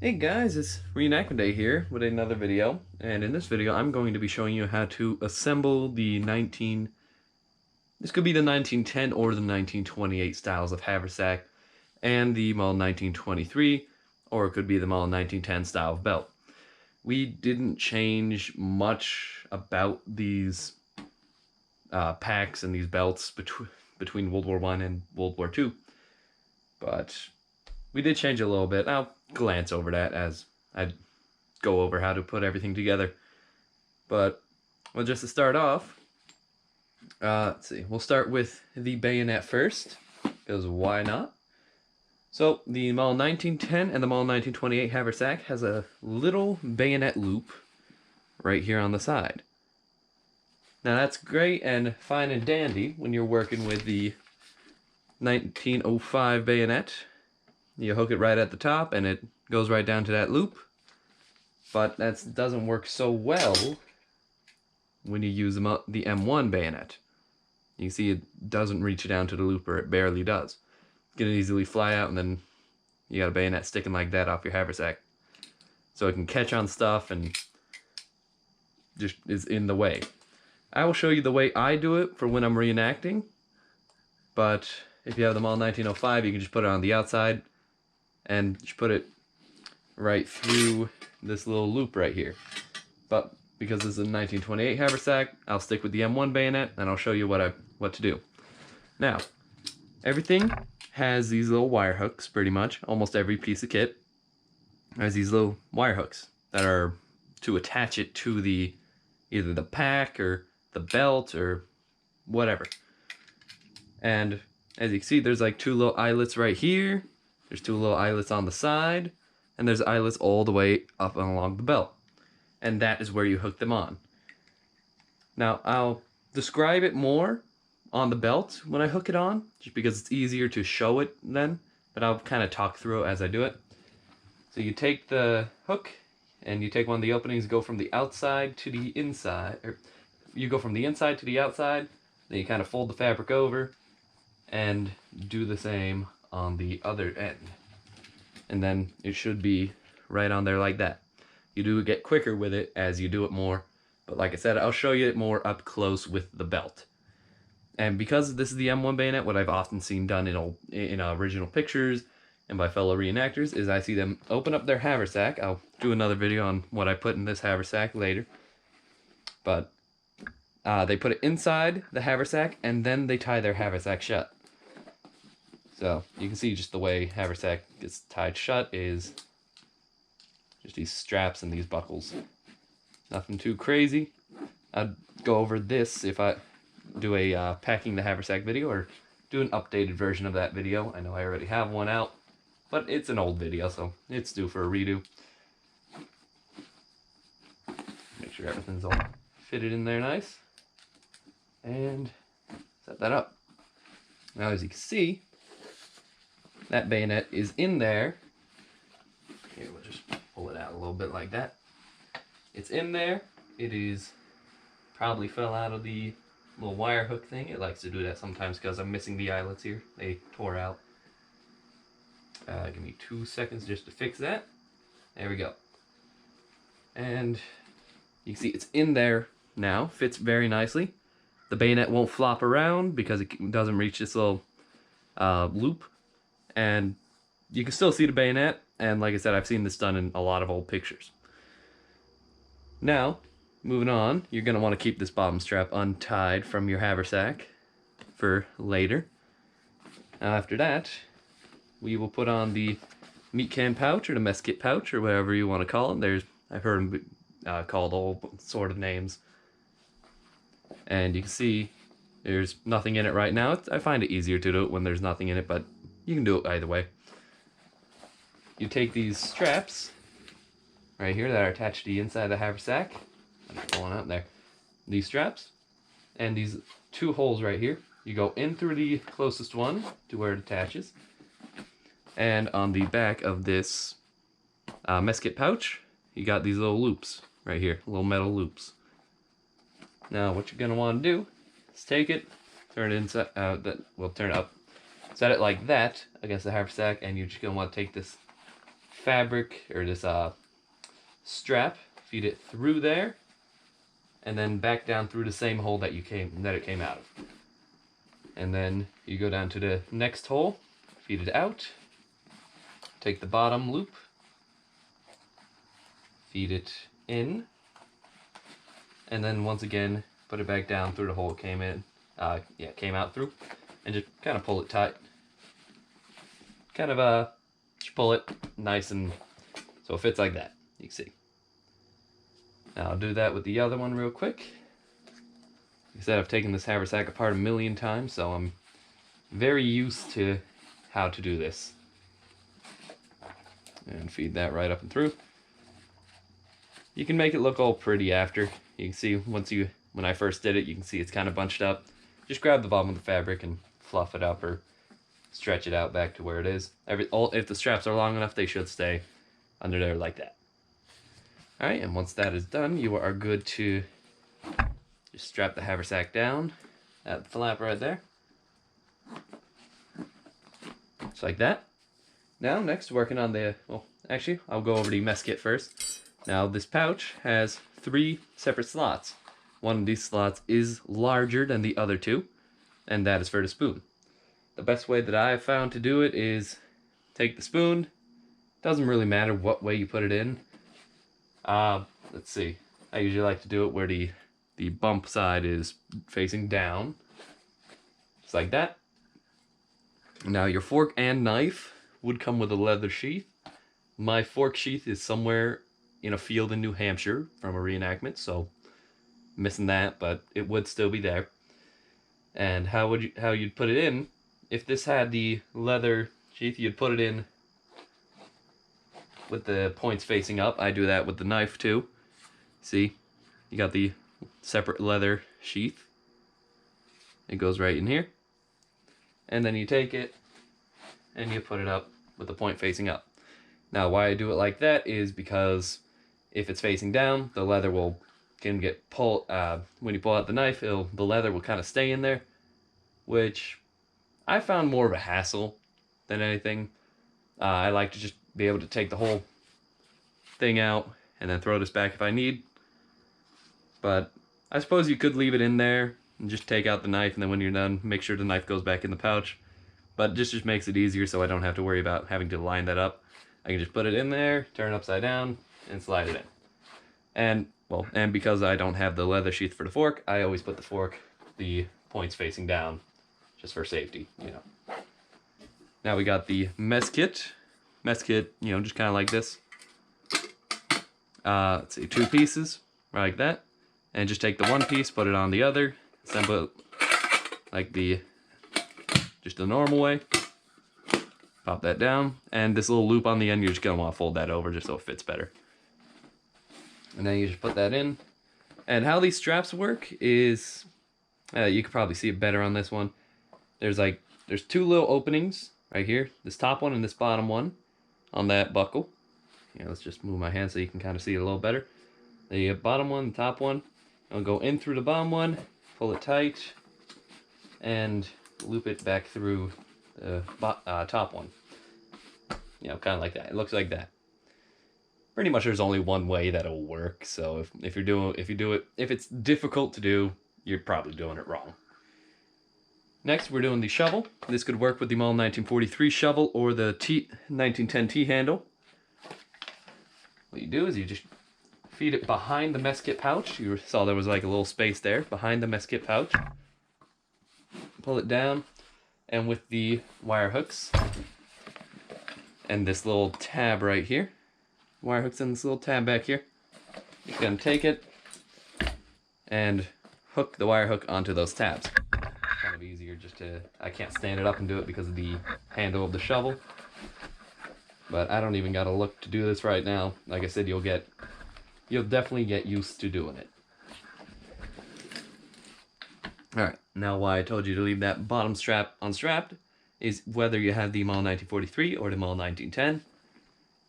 Hey guys, it's Reenactment Day here with another video, and in this video I'm going to be showing you how to assemble this could be the 1910 or the 1928 styles of haversack, and the model 1923, or it could be the model 1910 style of belt. We didn't change much about these packs and these belts between World War I and World War II, but we did change a little bit. I'll glance over that as I go over how to put everything together. But, well, just to start off, let's see, we'll start with the bayonet first, because why not? So, the model 1910 and the model 1928 Haversack has a little bayonet loop right here on the side. Now that's great and fine and dandy when you're working with the 1905 bayonet. You hook it right at the top and it goes right down to that loop. But that doesn't work so well when you use the M1 bayonet. You can see it doesn't reach down to the loop, or it barely does. It can easily fly out, and then you got a bayonet sticking like that off your haversack. So it can catch on stuff and just is in the way. I will show you the way I do it for when I'm reenacting. But if you have the model 1905, you can just put it on the outside and just put it right through this little loop right here. But because this is a 1928 haversack, I'll stick with the M1 bayonet and I'll show you what to do. Now, everything has these little wire hooks, pretty much. Almost every piece of kit has these little wire hooks that are to attach it to either the pack or the belt or whatever. And as you can see, there's like two little eyelets right here. There's two little eyelets on the side, and there's eyelets all the way up and along the belt. And that is where you hook them on. Now, I'll describe it more on the belt when I hook it on, just because it's easier to show it then, but I'll kind of talk through it as I do it. So you take the hook, and you take one of the openings, go from the outside to the inside, or you go from the inside to the outside, then you kind of fold the fabric over, and do the same on the other end. And then it should be right on there like that. You do get quicker with it as you do it more, but like I said, I'll show you it more up close with the belt. And because this is the M1 bayonet, what I've often seen done in original pictures and by fellow reenactors is I see them open up their haversack. I'll do another video on what I put in this haversack later. But they put it inside the haversack and then they tie their haversack shut. So you can see just the way haversack gets tied shut is just these straps and these buckles. Nothing too crazy. I'd go over this if I do a packing the haversack video, or do an updated version of that video. I know I already have one out, but it's an old video, so it's due for a redo. Make sure everything's all fitted in there nice. And set that up. Now as you can see, that bayonet is in there. Here, we'll just pull it out a little bit like that. It's in there. It is probably fell out of the little wire hook thing. It likes to do that sometimes because I'm missing the eyelets here. They tore out. Give me 2 seconds just to fix that. There we go. And you can see it's in there now. Fits very nicely. The bayonet won't flop around because it doesn't reach this little loop. And you can still see the bayonet, and like I said, I've seen this done in a lot of old pictures. Now, moving on, you're going to want to keep this bottom strap untied from your haversack for later. Now after that, we will put on the meat can pouch, or the mess kit pouch, or whatever you want to call it. I've heard them called all sort of names. And you can see there's nothing in it right now. I find it easier to do it when there's nothing in it, but you can do it either way. You take these straps right here that are attached to the inside of the haversack. I'm just pulling out there. These straps and these two holes right here. You go in through the closest one to where it attaches. And on the back of this mess kit pouch, you got these little loops right here, little metal loops. Now what you're going to want to do is take it, turn it inside, turn it up. Set it like that against the haversack, and you're just going to want to take this fabric, or this strap, feed it through there, and then back down through the same hole that it came out of. And then you go down to the next hole, feed it out, take the bottom loop, feed it in, and then once again put it back down through the hole it came out through, and just kind of pull it tight. Just pull it nice and so it fits like that. You can see. Now I'll do that with the other one real quick. Like I said, I've taken this haversack apart a million times, so I'm very used to how to do this. And feed that right up and through. You can make it look all pretty after. You can see when I first did it, you can see it's kind of bunched up. Just grab the bottom of the fabric and fluff it up or stretch it out back to where it is. If the straps are long enough, they should stay under there like that. Alright, and once that is done, you are good to just strap the haversack down at the flap right there. Just like that. Now, next, working on actually, I'll go over the mess kit first. Now, this pouch has 3 separate slots. One of these slots is larger than the other 2, and that is for the spoon. The best way that I've found to do it is take the spoon. Doesn't really matter what way you put it in. Let's see. I usually like to do it where the bump side is facing down. Just like that. Now your fork and knife would come with a leather sheath. My fork sheath is somewhere in a field in New Hampshire from a reenactment, so missing that, but it would still be there. And how you'd put it in, if this had the leather sheath, you'd put it in with the points facing up. I do that with the knife too. See, you got the separate leather sheath. It goes right in here. And then you take it and you put it up with the point facing up. Now why I do it like that is because if it's facing down, the leather can get pulled. When you pull out the knife, the leather will kind of stay in there, which I found more of a hassle than anything. I like to just be able to take the whole thing out and then throw this back if I need. But I suppose you could leave it in there and just take out the knife, and then when you're done, make sure the knife goes back in the pouch. But this just makes it easier, so I don't have to worry about having to line that up. I can just put it in there, turn it upside down, and slide it in. And because I don't have the leather sheath for the fork, I always put the points facing down, just for safety, you know. Now we got the mess kit. Mess kit, you know, just kind of like this. Let's see, 2 pieces, like that. And just take the one piece, put it on the other, assemble it like just the normal way. Pop that down, and this little loop on the end, you're just gonna want to fold that over just so it fits better. And then you just put that in. And how these straps work is, you can probably see it better on this one. There's 2 little openings right here, this top one and this bottom one on that buckle. Let's just move my hand so you can kind of see it a little better. The bottom one, the top one, I'll go in through the bottom one, pull it tight, and loop it back through the top one. Kind of like that. It looks like that. Pretty much there's only one way that'll work, so if it's difficult to do, you're probably doing it wrong. Next, we're doing the shovel. This could work with the Model 1943 shovel or the 1910 T-handle. What you do is you just feed it behind the mess kit pouch. You saw there was like a little space there behind the mess kit pouch. Pull it down, and with the wire hooks and this little tab right here, wire hooks and this little tab back here, you're gonna take it and hook the wire hook onto those tabs. Kind of easier I can't stand it up and do it because of the handle of the shovel. But I don't even gotta look to do this right now. Like I said, you'll definitely get used to doing it. Alright, now why I told you to leave that bottom strap unstrapped is whether you have the Model 1943 or the Model 1910.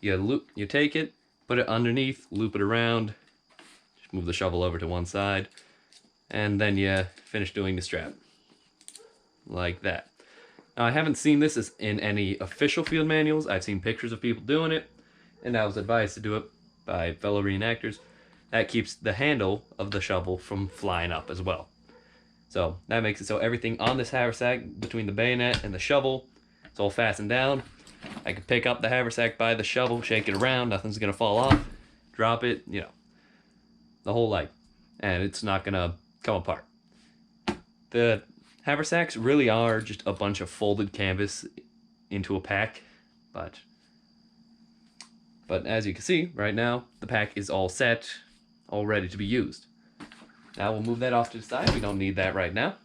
You take it, put it underneath, loop it around, just move the shovel over to one side, and then you finish doing the strap. Like that. Now, I haven't seen this in any official field manuals. I've seen pictures of people doing it. and I was advised to do it by fellow reenactors. That keeps the handle of the shovel from flying up as well. So that makes it so everything on this haversack, between the bayonet and the shovel, it's all fastened down. I can pick up the haversack by the shovel, shake it around, nothing's gonna fall off, drop it, you know, the whole light, and it's not gonna come apart. The haversacks really are just a bunch of folded canvas into a pack, but as you can see right now, the pack is all set, all ready to be used. Now we'll move that off to the side. We don't need that right now,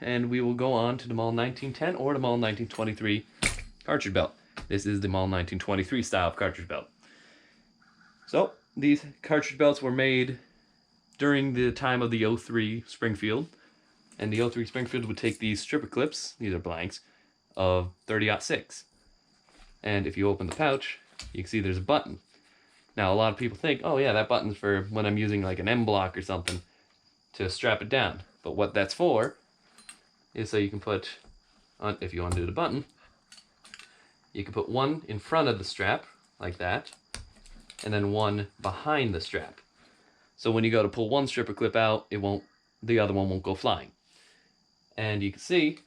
and we will go on to the M1910 or the M1923 cartridge belt. This is the M1923 style of cartridge belt. So these cartridge belts were made during the time of the 03 Springfield, and the 03 Springfield would take these stripper clips, these are blanks, of 30-06. And if you open the pouch, you can see there's a button. Now a lot of people think, oh yeah, that button's for when I'm using like an M block or something to strap it down. But what that's for is so you can put, if you undo the button, you can put one in front of the strap, like that, and then one behind the strap. So when you go to pull one stripper clip out, the other one won't go flying. And you can see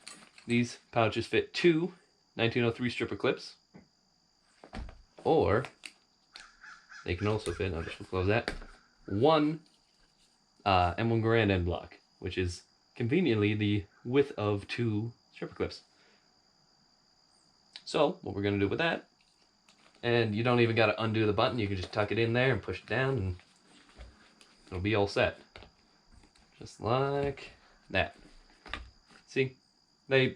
these pouches fit 2 1903 stripper clips, or they can also fit, I'll just close that, one M1 Garand end block, which is conveniently the width of 2 stripper clips. So what we're going to do with that, and you don't even got to undo the button, you can just tuck it in there and push it down and it'll be all set. Just like that. See, the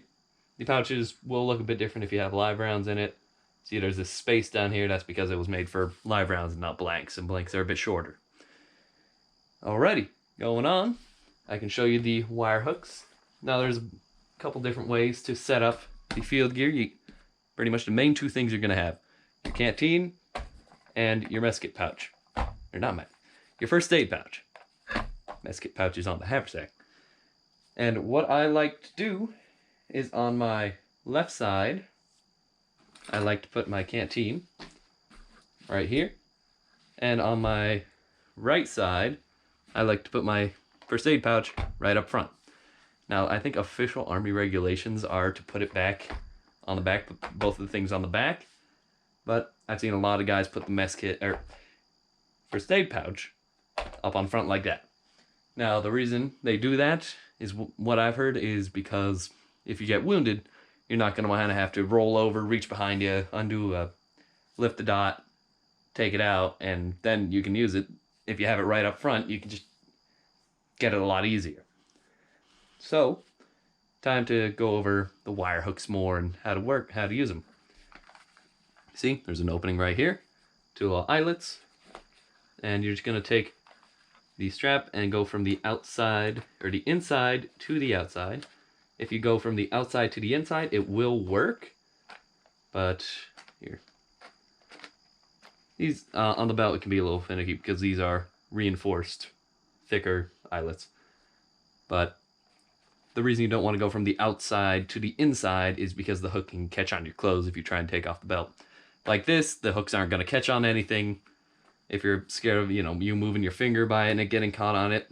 pouches will look a bit different if you have live rounds in it. See, there's this space down here, that's because it was made for live rounds and not blanks, and blanks are a bit shorter. Alrighty, going on, I can show you the wire hooks. Now there's a couple different ways to set up the field gear. Pretty much the main 2 things you're going to have: your canteen and your mess kit pouch. Or not your first aid pouch. Mess kit pouch is on the haversack. And what I like to do is on my left side, I like to put my canteen right here. And on my right side, I like to put my first aid pouch right up front. Now, I think official Army regulations are to put it back on the back, both of the things on the back. But I've seen a lot of guys put the mess kit, or first aid pouch, up on front like that. Now, the reason they do that is what I've heard is because if you get wounded, you're not going to want to have to roll over, reach behind you, lift the dot, take it out, and then you can use it. If you have it right up front, you can just get it a lot easier. So, time to go over the wire hooks more and how to use them. See, there's an opening right here, 2 little eyelets, and you're just going to take the strap and go from the outside, or the inside to the outside. If you go from the outside to the inside, it will work, but here. These, on the belt, it can be a little finicky because these are reinforced, thicker eyelets. But the reason you don't want to go from the outside to the inside is because the hook can catch on your clothes if you try and take off the belt. Like this, the hooks aren't going to catch on anything. If you're scared of, you moving your finger by it and it getting caught on it,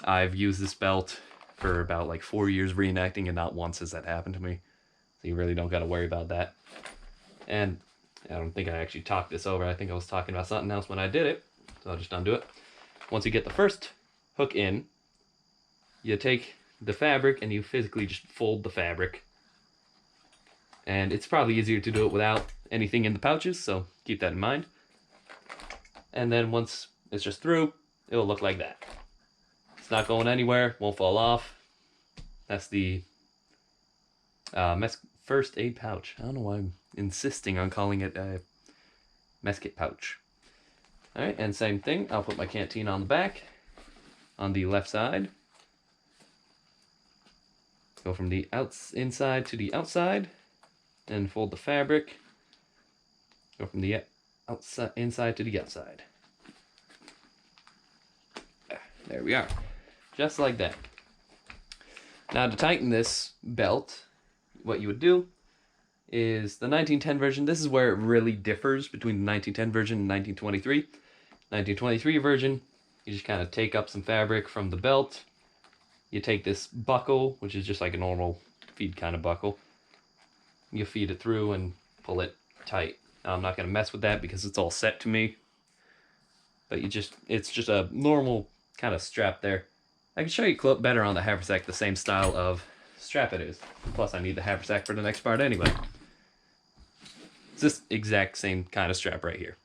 I've used this belt for about like 4 years reenacting, and not once has that happened to me. So you really don't got to worry about that. And I don't think I actually talked this over. I think I was talking about something else when I did it, so I'll just undo it. Once you get the first hook in, you take the fabric and you physically just fold the fabric. And it's probably easier to do it without anything in the pouches, so keep that in mind. And then once it's just through, it'll look like that. It's not going anywhere, won't fall off. That's the first aid pouch. I don't know why I'm insisting on calling it a mess kit pouch. Alright, and same thing, I'll put my canteen on the back, on the left side. Go from the inside to the outside, and fold the fabric. Go from the inside to the outside. There we are. Just like that. Now to tighten this belt, what you would do is the 1910 version. This is where it really differs between the 1910 version and 1923. 1923 version, you just kind of take up some fabric from the belt. You take this buckle, which is just like a normal feed kind of buckle. You feed it through and pull it tight. Now, I'm not going to mess with that because it's all set to me. But it's just a normal kind of strap there. I can show you better on the Haversack the same style of strap it is. Plus, I need the Haversack for the next part anyway. It's this exact same kind of strap right here.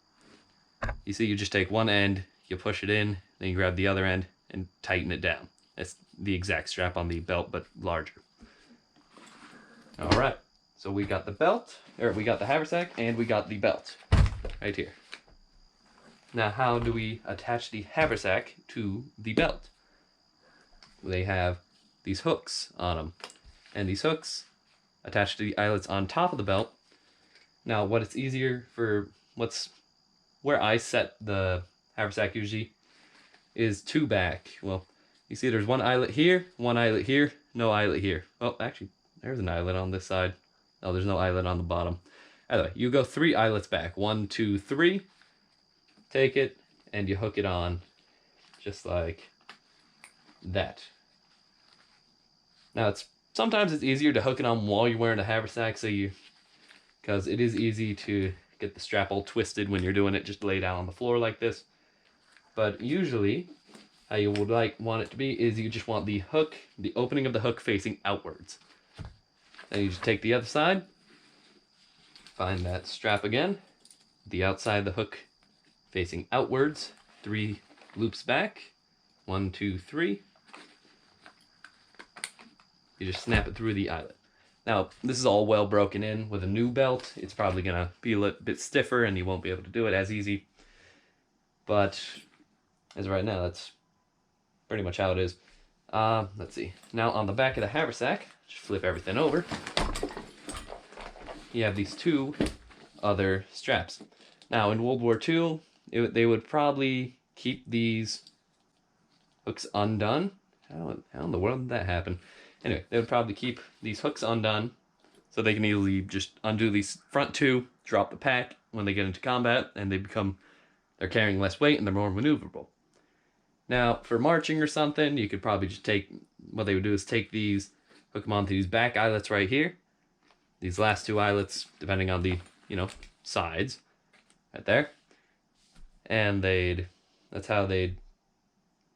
You see, you just take one end, you push it in, then you grab the other end and tighten it down. It's the exact strap on the belt, but larger. All right, so we got the belt, or we got the Haversack, and we got the belt right here. Now, how do we attach the Haversack to the belt? They have these hooks on them, and these hooks attach to the eyelets on top of the belt. Now, what it's easier for, where I set the Haversack usually is two back. Well, you see there's one eyelet here, no eyelet here. Well, actually, there's an eyelet on this side. No, there's no eyelet on the bottom. Anyway, you go 3 eyelets back. 1, 2, 3. Take it, and you hook it on just like that. Now, sometimes it's easier to hook it on while you're wearing a Haversack, because it is easy to get the strap all twisted when you're doing it, just lay down on the floor like this. But usually, how you would want it to be is you just want the hook, the opening of the hook facing outwards. Then you just take the other side, find that strap again, the outside of the hook facing outwards, 3 loops back, 1, 2, 3. You just snap it through the eyelet. Now, this is all well broken in. With a new belt, it's probably going to be a little bit stiffer and you won't be able to do it as easy. But as of right now, that's pretty much how it is. Let's see. Now, on the back of the Haversack, just flip everything over. You have these 2 other straps. Now, in World War II, they would probably keep these hooks undone. How in the world did that happen? Anyway, they would probably keep these hooks undone so they can easily just undo these front 2, drop the pack when they get into combat, and they're carrying less weight and they're more maneuverable. Now, for marching or something, you could probably just what they would do is take these, hook them onto these back eyelets right here. These last 2 eyelets, depending on the, sides, right there. And that's how they'd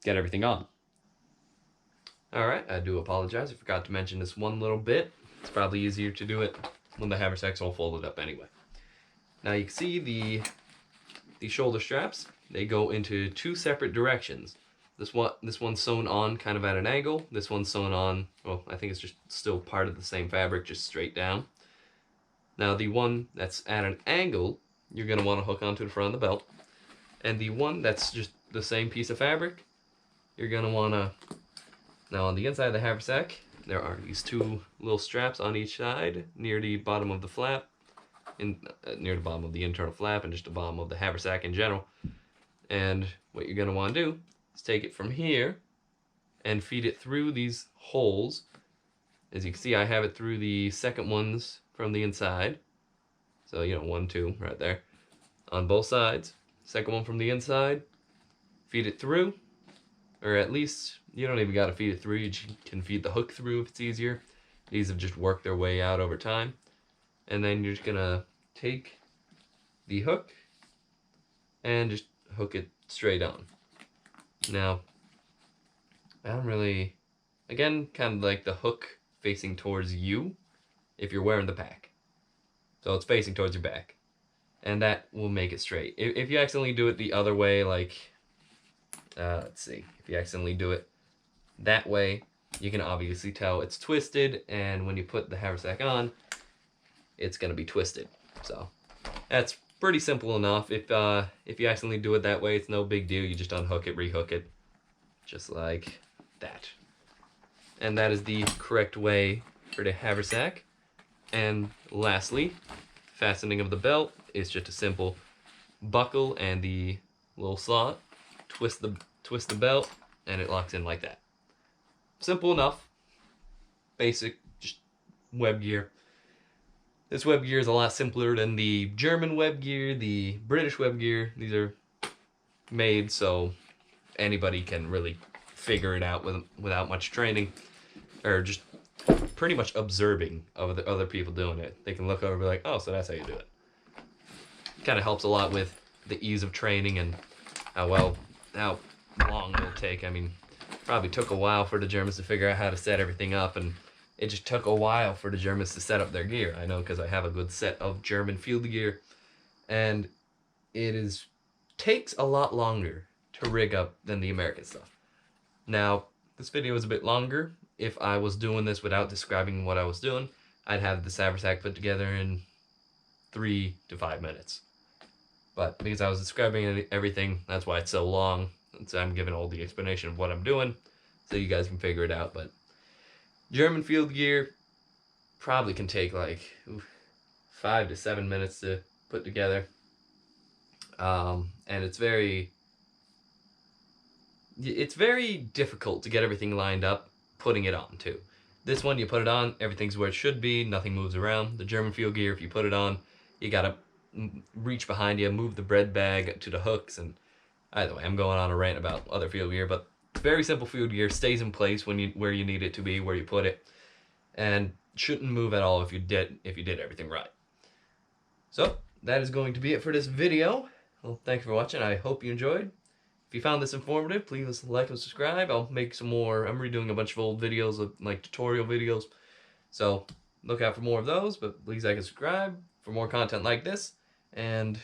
get everything on. Alright, I do apologize. I forgot to mention this one little bit. It's probably easier to do it when the Haversack's all folded up anyway. Now you can see the shoulder straps, they go into 2 separate directions. This one's sewn on kind of at an angle. This one's sewn on, well, I think it's just still part of the same fabric, just straight down. Now the one that's at an angle, you're going to want to hook onto the front of the belt. And the one that's just the same piece of fabric, you're going to want to... Now on the inside of the Haversack, there are these 2 little straps on each side near the bottom of the flap, near the bottom of the internal flap and just the bottom of the Haversack in general. And what you're going to want to do is take it from here and feed it through these holes. As you can see, I have it through the second ones from the inside. So, 1, 2 right there. On both sides. Second one from the inside. Feed it through. Or at least, you don't even got to feed it through. You can feed the hook through if it's easier. These have just worked their way out over time. And then you're just going to take the hook and just hook it straight on. Now, I don't really... Again, kind of like the hook facing towards you if you're wearing the pack. So it's facing towards your back. And that will make it straight. If you accidentally do it the other way, like... let's see. If you accidentally do it that way, you can obviously tell it's twisted, and when you put the Haversack on, it's going to be twisted. So that's pretty simple enough. If you accidentally do it that way, it's no big deal. You just unhook it, rehook it, just like that. And that is the correct way for the Haversack. And lastly, fastening of the belt is just a simple buckle and the little slot. Twist the belt, and it locks in like that. Simple enough. Basic, just web gear. This web gear is a lot simpler than the German web gear, the British web gear. These are made so anybody can really figure it out without much training, or just pretty much observing of the other people doing it. They can look over and be like, oh, so that's how you do it. Kind of helps a lot with the ease of training and how long it'll take. I mean, probably took a while for the Germans to figure out how to set everything up, and it just took a while for the Germans to set up their gear. I know because I have a good set of German field gear, and it takes a lot longer to rig up than the American stuff. Now, this video is a bit longer. If I was doing this without describing what I was doing, I'd have this haversack put together in 3 to 5 minutes. But because I was describing everything, that's why it's so long. So I'm giving all the explanation of what I'm doing, so you guys can figure it out. But German field gear probably can take like 5 to 7 minutes to put together. And it's very difficult to get everything lined up, putting it on too. This one, you put it on, everything's where it should be, nothing moves around. The German field gear, if you put it on, you gotta reach behind you, move the bread bag to the hooks, and either way, I'm going on a rant about other field gear, but very simple field gear, stays in place where you need it to be, where you put it, and shouldn't move at all if you did everything right. So that is going to be it for this video. Well, thanks for watching. I hope you enjoyed. If you found this informative, please like and subscribe. I'll make some more. I'm redoing a bunch of old videos, like tutorial videos, so look out for more of those. But please like and subscribe for more content like this. And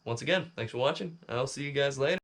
once again, thanks for watching. I'll see you guys later.